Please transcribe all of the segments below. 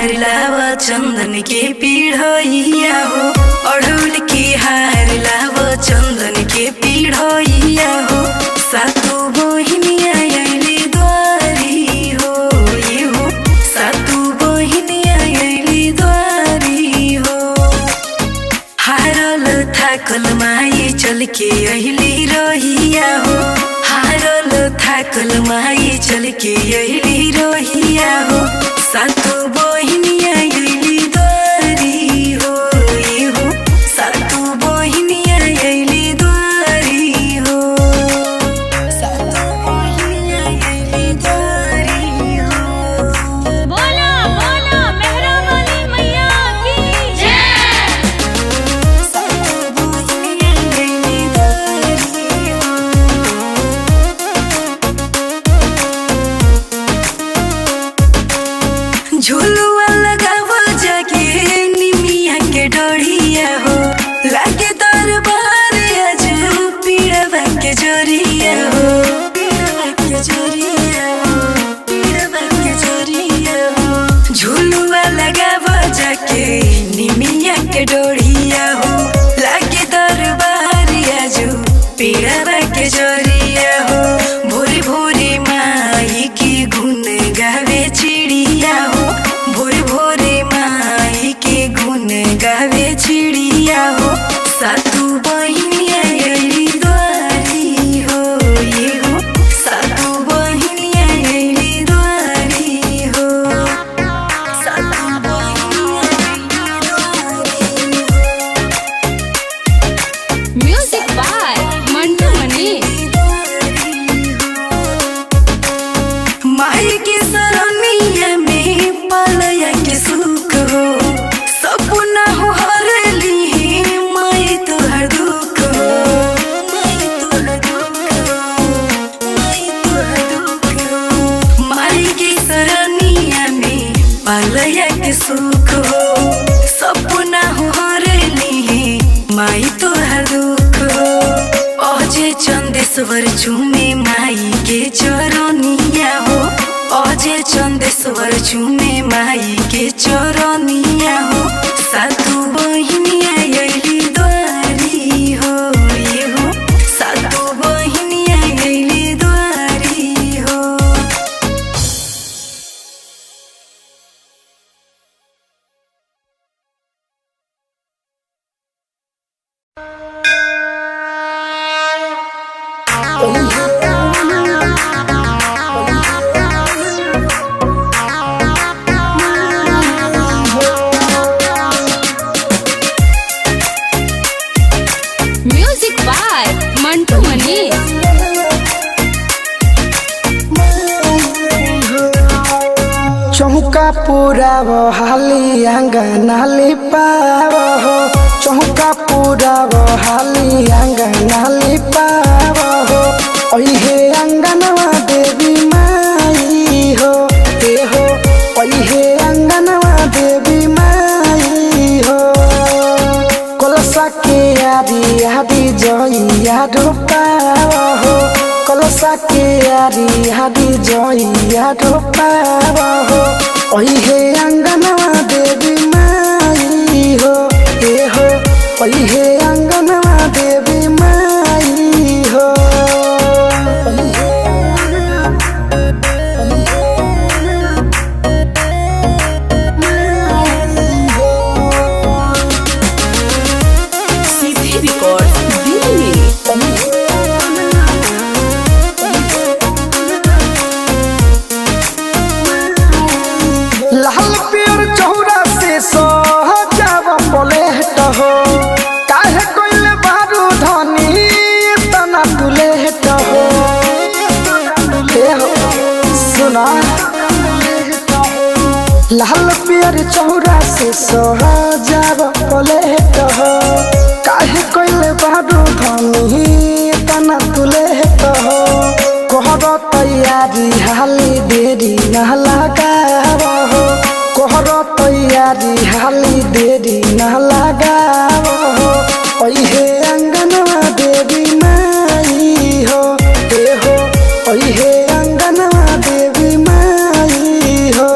हार लावा चंदन के पीढ़िया हो, अड़हुल के हार लावा चंदन के पीढ़िया हो। सातु बहिनिया अइली द्वारी हो, ये हो सातु बहिनिया अइली द्वारी हो। हारल थाकल माई चल के अइली रहिया हो, हारल थाकल माई चल के अइली रहिया हो। सातु बहिनिया अइली द्वारी हो, ये हो सातु बहिनिया अइली द्वारी हो। सातु बहिनिया अइली द्वारी हो। बोलो बोलो मेहरा वाली मैया की जय। सातु बहिनिया अइली द्वारी हो। झुलुआ लगावो जाके निमिया के डोरिया हो, लागे दरबार आज पीड़वा के जोरिया हो, पीड़वा के जोरिया हो, पीड़वा के जोरिया हो। झुलुआ लगावो जाके निमिया के डोरिया हो, लागे दरबार आज पीड़वा के जोरिया हो। भोरे भोरे माई की गुन गावे चिड़िया हो, भोरे भोरे माई के गुन गावे चिड़िया हो। सातु बहिनिया अइली द्वारी हो, ये हो सातु बहिनिया अइली द्वारी हो। सातु बहिनिया अइली द्वारी हो। म्यूजिक बाय मंटू मनी। माई के सरनिया में पालया के सुख हो, सपना हो हरली माई तोहर दुख हो, माई तोहर दुख हो, माई तोहर दुख हो। माई के सरनिया में पालया के सुख हो, सपना हो हरली माई तोहर दुख हो। अजय चंदेश्वर चूमे माई के चरनिया हो, अजय चंदेश्वर चूमे माई के चरनिया हो। सातु बहिनिया अइली द्वारी हो, ये हो सातु बहिनिया अइली द्वारी हो। म्यूजिक बाय मंटू मनी। चौका पूरा हाली अंगना लिपाव हो, चौका पूरा हाली अंगना लिपाव हो। ओहे अंगनवा देवी माई हो, ए हो ओहे अंगनवा देवी माई हो। कलसा के आदि आदि जइया ढोपाव हो, कलसा के आदि आदि जइया ढोपाव हो। ओहे अंगनवा देवी माई हो, ए हो ओहे अंगनवा देवी माई हो। सीधे रिकॉर्ड दिल्ली। लाल पियर चौरा से सजाव पलेट हो, काहे कोइल बारू धनी तना दुलेट हो। ए हो सुना लाल पियर चौरा से सजाव पलेट हो, काहे कोइल बारू धनी तना दुलेट हो। कोहर तैयारी हाली देरी न लगाव हो, कोहर तैयारी हाली देरी न लगाव हो। ओहे अंगनवा देवी माई हो, ए हो ओहे अंगनवा देवी माई हो।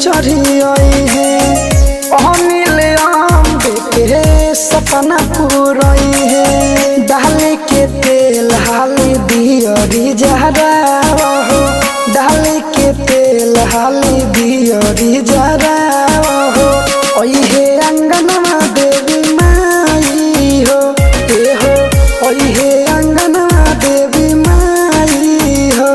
चढ़ी आई है अनिल अम्बे के सपना पूरई है डाल के तेल हाली दियरी जरा हो डाल के तेल हाली दियरी जरा हो ओहे अंगनमा देवी माई हो ए हो ओहे अंगनमा देवी माई हो।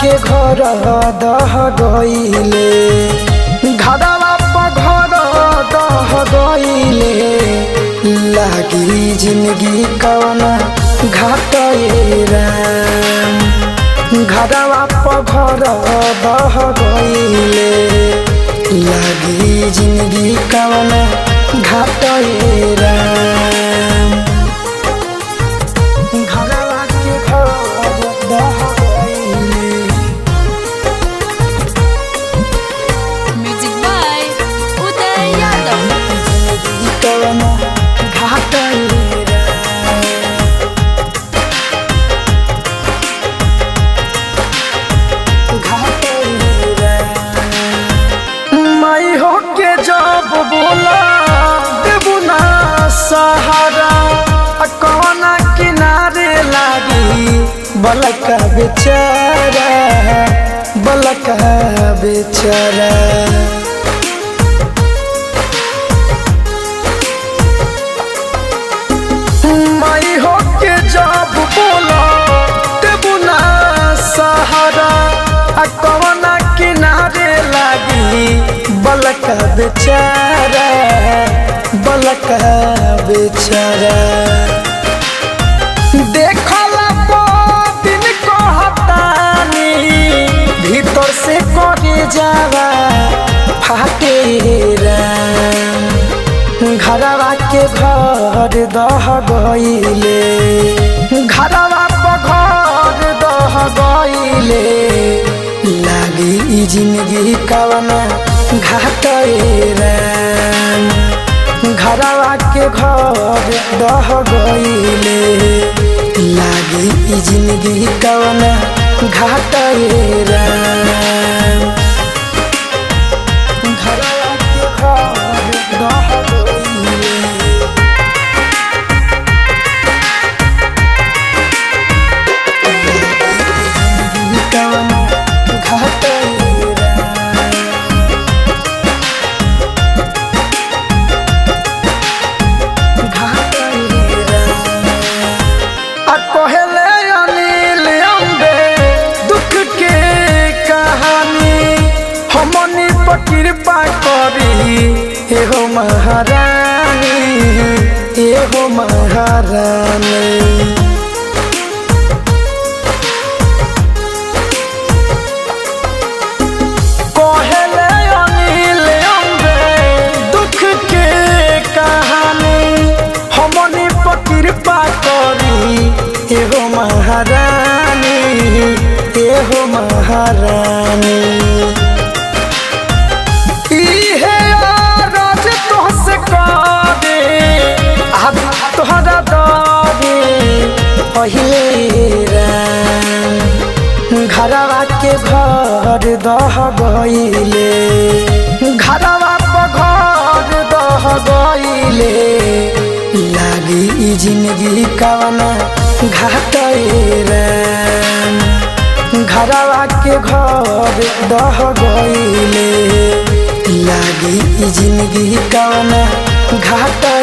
के घर दह गईले घरवा पर घर दह गईले लागी जिंदगी कवना घाटे राम घरवा पर घर दह गईले लागी जिंदगी कवना घाटे राम घरवा के घर दह बलका बेचारा बलका बेचारा माई हो के जब बोला देबुना सहारा कवना किनारे लागी बलका बेचारा बलका बेचारा देखला दिन कहतानी भीतर से करे जावा फाटे राम घरवा के घर दह गईले घरवा पर घर दह गईले लागी जिंदगी कवना घाटे राम घरवा के घर दह गईले लागी जिंदगी कवना घाटे राम घरवा के घर दह गईले कवना घाटे कृपा करी एहो महारानी एहो महारानी कहले अनिल अम्बे दुख के कहानी हमनी पर कृपा करी एहो महारानी एहो महारानी तोहरा दे पहिले राम घरवा के घर दह गईले घरवा पर घर दह गईले लागी जिंदगी कवना घाटे राम घरवा के घर दह गईले लागी जिंदगी कवना घाटा